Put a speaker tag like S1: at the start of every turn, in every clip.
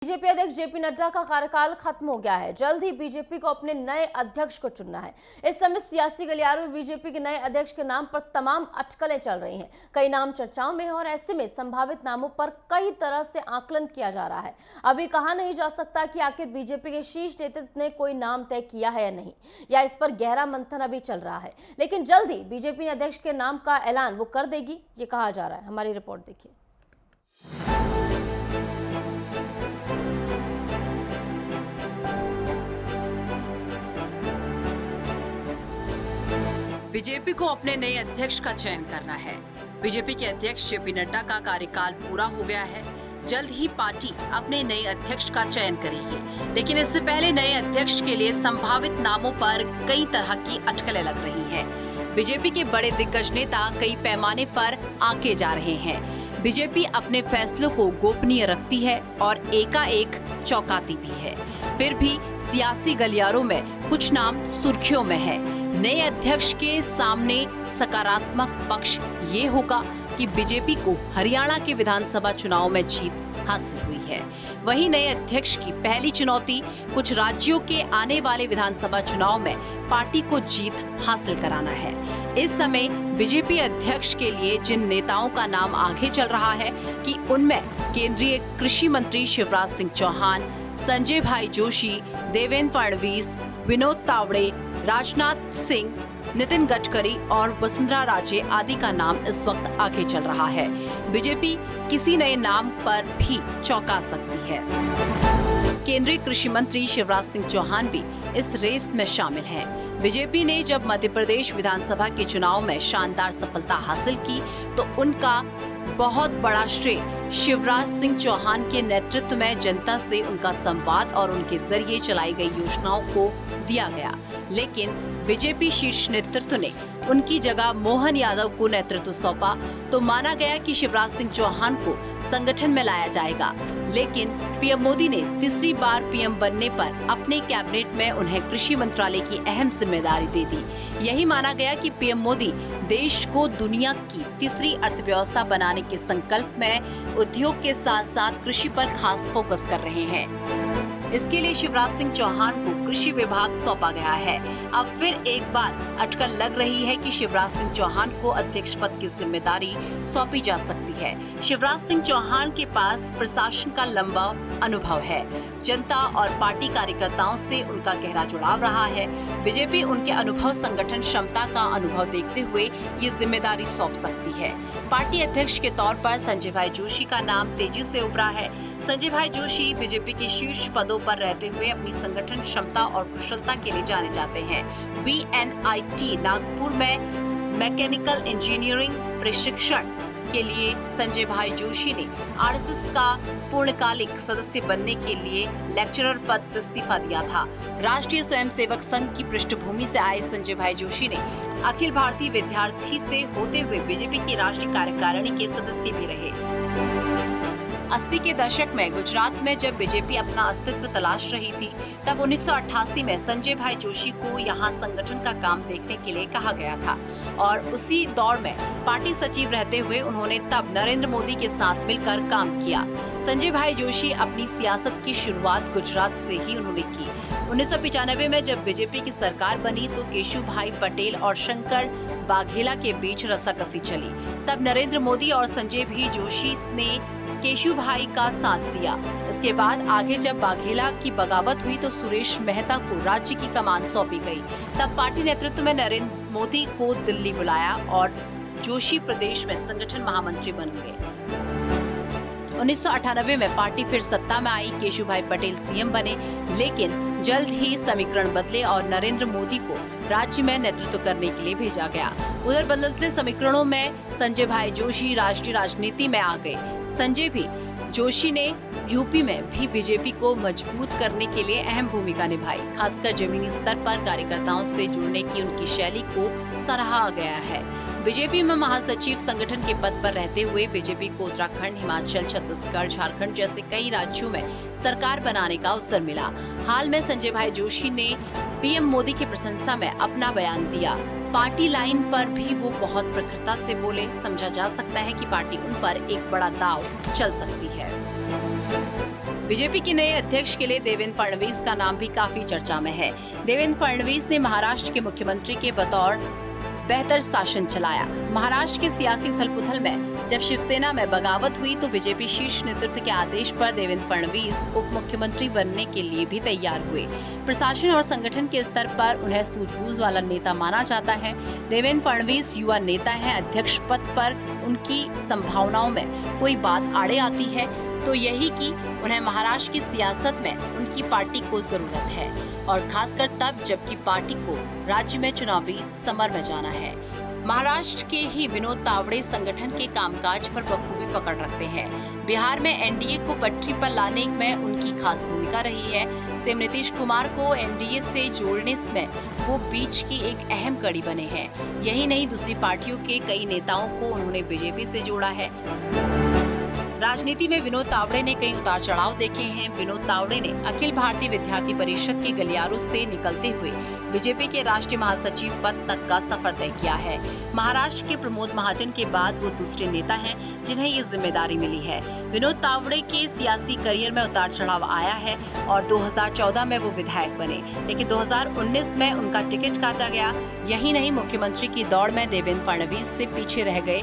S1: BJP अध्यक्ष JP Nadda का कार्यकाल खत्म हो गया है। जल्द ही बीजेपी को अपने नए अध्यक्ष को चुनना है। इस समय सियासी गलियारों में बीजेपी के नए अध्यक्ष के नाम पर तमाम अटकलें चल रही हैं। कई नाम चर्चाओं में हैं और ऐसे में संभावित नामों पर कई तरह से आकलन किया जा रहा है। अभी कहा नहीं जा सकता कि आखिर बीजेपी के शीर्ष नेतृत्व ने कोई नाम तय किया है या नहीं, या इस पर गहरा मंथन अभी चल रहा है। लेकिन जल्द ही बीजेपी ने अध्यक्ष के नाम का ऐलान वो कर देगी, ये कहा जा रहा है। हमारी रिपोर्ट देखिए।
S2: बीजेपी को अपने नए अध्यक्ष का चयन करना है। बीजेपी के अध्यक्ष जेपी नड्डा का कार्यकाल पूरा हो गया है। जल्द ही पार्टी अपने नए अध्यक्ष का चयन करेगी, लेकिन इससे पहले नए अध्यक्ष के लिए संभावित नामों पर कई तरह की अटकलें लग रही हैं। बीजेपी के बड़े दिग्गज नेता कई पैमाने पर आंके जा रहे हैं। बीजेपी अपने फैसलों को गोपनीय रखती है और एकाएक चौंकाती भी है। फिर भी सियासी गलियारों में कुछ नाम सुर्खियों में है। नए अध्यक्ष के सामने सकारात्मक पक्ष ये होगा कि बीजेपी को हरियाणा के विधानसभा चुनाव में जीत हासिल हुई है। वहीं नए अध्यक्ष की पहली चुनौती कुछ राज्यों के आने वाले विधानसभा चुनाव में पार्टी को जीत हासिल कराना है। इस समय बीजेपी अध्यक्ष के लिए जिन नेताओं का नाम आगे चल रहा है कि उनमें केंद्रीय कृषि मंत्री शिवराज सिंह चौहान, संजय भाई जोशी, देवेंद्र फडणवीस, विनोद तावड़े, राजनाथ सिंह, नितिन गडकरी और वसुंधरा राजे आदि का नाम इस वक्त आगे चल रहा है। बीजेपी किसी नए नाम पर भी चौंका सकती है। केंद्रीय कृषि मंत्री शिवराज सिंह चौहान भी इस रेस में शामिल हैं। बीजेपी ने जब मध्य प्रदेश विधानसभा के चुनाव में शानदार सफलता हासिल की तो उनका बहुत बड़ा श्रेय शिवराज सिंह चौहान के नेतृत्व में जनता से उनका संवाद और उनके जरिए चलाई गई योजनाओं को दिया गया। लेकिन बीजेपी शीर्ष नेतृत्व ने उनकी जगह मोहन यादव को नेतृत्व सौंपा तो माना गया कि शिवराज सिंह चौहान को संगठन में लाया जाएगा। लेकिन पीएम मोदी ने तीसरी बार पीएम बनने पर अपने कैबिनेट में उन्हें कृषि मंत्रालय की अहम जिम्मेदारी दे दी। यही माना गया कि पीएम मोदी देश को दुनिया की तीसरी अर्थव्यवस्था बनाने के संकल्प में उद्योग के साथ साथ कृषि पर खास फोकस कर रहे हैं। इसके लिए शिवराज सिंह चौहान को कृषि विभाग सौंपा गया है। अब फिर एक बार अटकल लग रही है कि शिवराज सिंह चौहान को अध्यक्ष पद की जिम्मेदारी सौंपी जा सकती है। शिवराज सिंह चौहान के पास प्रशासन का लंबा अनुभव है। जनता और पार्टी कार्यकर्ताओं से उनका गहरा जुड़ाव रहा है। बीजेपी उनके अनुभव, संगठन क्षमता का अनुभव देखते हुए ये जिम्मेदारी सौंप सकती है। पार्टी अध्यक्ष के तौर पर संजय भाई जोशी का नाम तेजी से उभरा है। संजय भाई जोशी बीजेपी के शीर्ष पदों पर रहते हुए अपनी संगठन क्षमता और कुशलता के लिए जाने जाते हैं। VNIT नागपुर में मैकेनिकल इंजीनियरिंग प्रशिक्षण के लिए संजय भाई जोशी ने RSS का पूर्णकालिक सदस्य बनने के लिए लेक्चरर पद से इस्तीफा दिया था। राष्ट्रीय स्वयंसेवक संघ की पृष्ठभूमि से आए संजय भाई जोशी ने अखिल भारतीय विद्यार्थी से होते हुए बीजेपी की राष्ट्रीय कार्यकारिणी के सदस्य भी रहे। 80 के दशक में गुजरात में जब बीजेपी अपना अस्तित्व तलाश रही थी, तब 1988 में संजय भाई जोशी को यहाँ संगठन का काम देखने के लिए कहा गया था और उसी दौर में पार्टी सचिव रहते हुए उन्होंने तब नरेंद्र मोदी के साथ मिलकर काम किया। संजय भाई जोशी अपनी सियासत की शुरुआत गुजरात से ही उन्होंने की। 1995 में जब बीजेपी की सरकार बनी तो केशु भाई पटेल और शंकर बाघेला के बीच रसाकसी चली। तब नरेंद्र मोदी और संजय भाई जोशी ने केशु भाई का साथ दिया। इसके बाद आगे जब बाघेला की बगावत हुई तो सुरेश मेहता को राज्य की कमान सौंपी गई। तब पार्टी नेतृत्व में नरेंद्र मोदी को दिल्ली बुलाया और जोशी प्रदेश में संगठन महामंत्री बन गए। 1998 में पार्टी फिर सत्ता में आई। केशु भाई पटेल सीएम बने, लेकिन जल्द ही समीकरण बदले और नरेंद्र मोदी को राज्य में नेतृत्व करने के लिए भेजा गया। उधर बदलते समीकरणों में संजय भाई जोशी राष्ट्रीय राजनीति में आ गए। संजय भी जोशी ने यूपी में भी बीजेपी को मजबूत करने के लिए अहम भूमिका निभाई। खासकर जमीनी स्तर पर कार्यकर्ताओं से जुड़ने की उनकी शैली को सराहा गया है। बीजेपी में महासचिव संगठन के पद पर रहते हुए बीजेपी को उत्तराखंड, हिमाचल, छत्तीसगढ़, झारखंड जैसे कई राज्यों में सरकार बनाने का अवसर मिला। हाल में संजय भाई जोशी ने पीएम मोदी की प्रशंसा में अपना बयान दिया। पार्टी लाइन पर भी वो बहुत प्रखरता से बोले। समझा जा सकता है कि पार्टी उन पर एक बड़ा दांव चल सकती है। बीजेपी के नए अध्यक्ष के लिए देवेंद्र फडणवीस का नाम भी काफी चर्चा में है। देवेंद्र फडणवीस ने महाराष्ट्र के मुख्यमंत्री के बतौर बेहतर शासन चलाया। महाराष्ट्र के सियासी उथल-पुथल में जब शिवसेना में बगावत हुई तो बीजेपी शीर्ष नेतृत्व के आदेश पर देवेंद्र फडणवीस उप मुख्यमंत्री बनने के लिए भी तैयार हुए। प्रशासन और संगठन के स्तर पर उन्हें सूझबूझ वाला नेता माना जाता है। देवेंद्र फडणवीस युवा नेता हैं। अध्यक्ष पद पर उनकी संभावनाओं में कोई बात आड़े आती है तो यही कि उन्हें महाराष्ट्र की सियासत में उनकी पार्टी को जरूरत है और खासकर तब जबकि पार्टी को राज्य में चुनावी समर में जाना है। महाराष्ट्र के ही विनोद तावड़े संगठन के कामकाज पर बखूबी पकड़ रखते हैं। बिहार में एनडीए को पटरी पर लाने में उनकी खास भूमिका रही है। सीएम नीतीश कुमार को एनडीए से जोड़ने में वो बीच की एक अहम कड़ी बने हैं। यही नहीं, दूसरी पार्टियों के कई नेताओं को उन्होंने बीजेपी से जोड़ा है। राजनीति में विनोद तावड़े ने कई उतार चढ़ाव देखे हैं। विनोद तावड़े ने अखिल भारतीय विद्यार्थी परिषद के गलियारों से निकलते हुए बीजेपी के राष्ट्रीय महासचिव पद तक का सफर तय किया है। महाराष्ट्र के प्रमोद महाजन के बाद वो दूसरे नेता हैं जिन्हें ये जिम्मेदारी मिली है। विनोद तावड़े के सियासी करियर में उतार चढ़ाव आया है और 2014 में वो विधायक बने, लेकिन 2019 में उनका टिकट काटा गया। यही नहीं, मुख्यमंत्री की दौड़ में देवेंद्र फडणवीस से पीछे रह गए।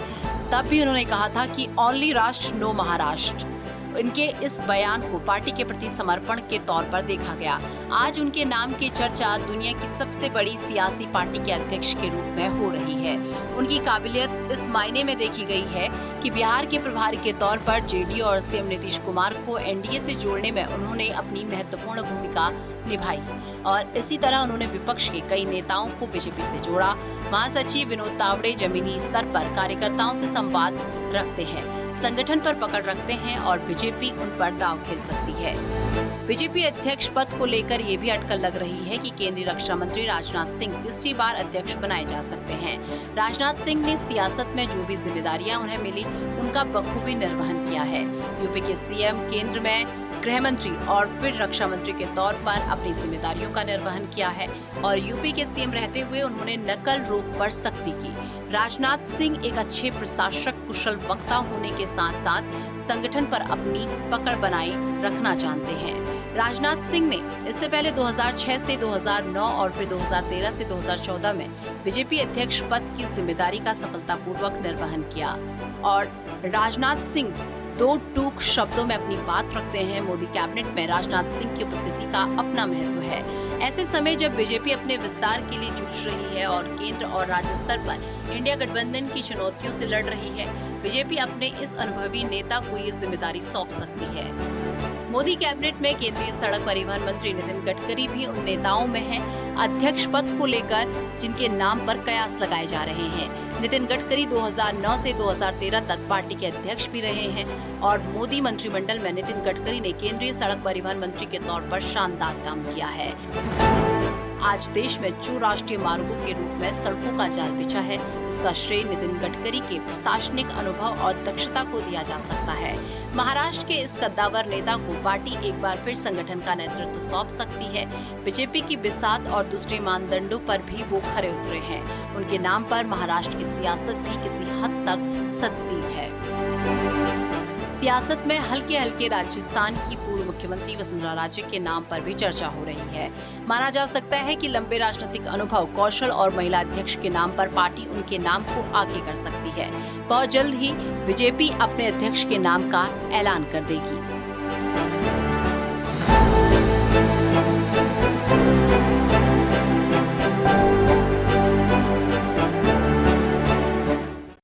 S2: तब भी उन्होंने कहा था कि ओनली राष्ट्र नो महाराष्ट्र। इनके इस बयान को पार्टी के प्रति समर्पण के तौर पर देखा गया। आज उनके नाम की चर्चा दुनिया की सबसे बड़ी सियासी पार्टी के अध्यक्ष के रूप में हो रही है। उनकी काबिलियत इस मायने में देखी गई है कि बिहार के प्रभारी के तौर पर जेडीयू और सीएम नीतीश कुमार को एनडीए से जोड़ने में उन्होंने अपनी महत्वपूर्ण भूमिका निभाई और इसी तरह उन्होंने विपक्ष के कई नेताओं को बीजेपी से जोड़ा। महासचिव विनोद तावड़े जमीनी स्तर पर कार्यकर्ताओं से संवाद रखते हैं, संगठन पर पकड़ रखते हैं और बीजेपी उन पर दांव खेल सकती है। बीजेपी अध्यक्ष पद को लेकर ये भी अटकल लग रही है कि केंद्रीय रक्षा मंत्री राजनाथ सिंह तीसरी बार अध्यक्ष बनाए जा सकते हैं। राजनाथ सिंह ने सियासत में जो भी जिम्मेदारियां उन्हें मिली उनका बखूबी निर्वहन किया है। यूपी के सीएम, केंद्र में गृह मंत्री और फिर रक्षा मंत्री के तौर पर अपनी जिम्मेदारियों का निर्वहन किया है और यूपी के सीएम रहते हुए उन्होंने नकल रोक पर सख्ती की। राजनाथ सिंह एक अच्छे प्रशासक, कुशल वक्ता होने के साथ साथ संगठन पर अपनी पकड़ बनाए रखना जानते हैं। राजनाथ सिंह ने इससे पहले 2006 से 2009 और फिर 2013 से 2014 में बीजेपी अध्यक्ष पद की जिम्मेदारी का सफलतापूर्वक निर्वहन किया और राजनाथ सिंह दो टूक शब्दों में अपनी बात रखते हैं। मोदी कैबिनेट में राजनाथ सिंह की उपस्थिति का अपना महत्व है। ऐसे समय जब बीजेपी अपने विस्तार के लिए जूझ रही है और केंद्र और राज्य स्तर पर इंडिया गठबंधन की चुनौतियों से लड़ रही है, बीजेपी अपने इस अनुभवी नेता को ये जिम्मेदारी सौंप सकती है। मोदी कैबिनेट में केंद्रीय सड़क परिवहन मंत्री नितिन गडकरी भी उन नेताओं में हैं अध्यक्ष पद को लेकर जिनके नाम पर कयास लगाए जा रहे हैं। नितिन गडकरी 2009 से 2013 तक पार्टी के अध्यक्ष भी रहे हैं और मोदी मंत्रिमंडल में नितिन गडकरी ने केंद्रीय सड़क परिवहन मंत्री के तौर पर शानदार काम किया है। आज देश में जो राष्ट्रीय मार्गों के रूप में सड़कों का जाल बिछा है, उसका श्रेय नितिन गडकरी के प्रशासनिक अनुभव और दक्षता को दिया जा सकता है। महाराष्ट्र के इस कद्दावर नेता को पार्टी एक बार फिर संगठन का नेतृत्व सौंप सकती है। बीजेपी की बिसात और दूसरे मानदंडों पर भी वो खरे उतरे हैं। उनके नाम पर महाराष्ट्र की सियासत भी किसी हद तक सत्ती है। सियासत में हल्के हल्के राजस्थान की पूर्व मुख्यमंत्री वसुंधरा राजे के नाम पर भी चर्चा हो रही है। माना जा सकता है कि लंबे राजनीतिक अनुभव, कौशल और महिला अध्यक्ष के नाम पर पार्टी उनके नाम को आगे कर सकती है। बहुत जल्द ही बीजेपी अपने अध्यक्ष के नाम का ऐलान कर देगी।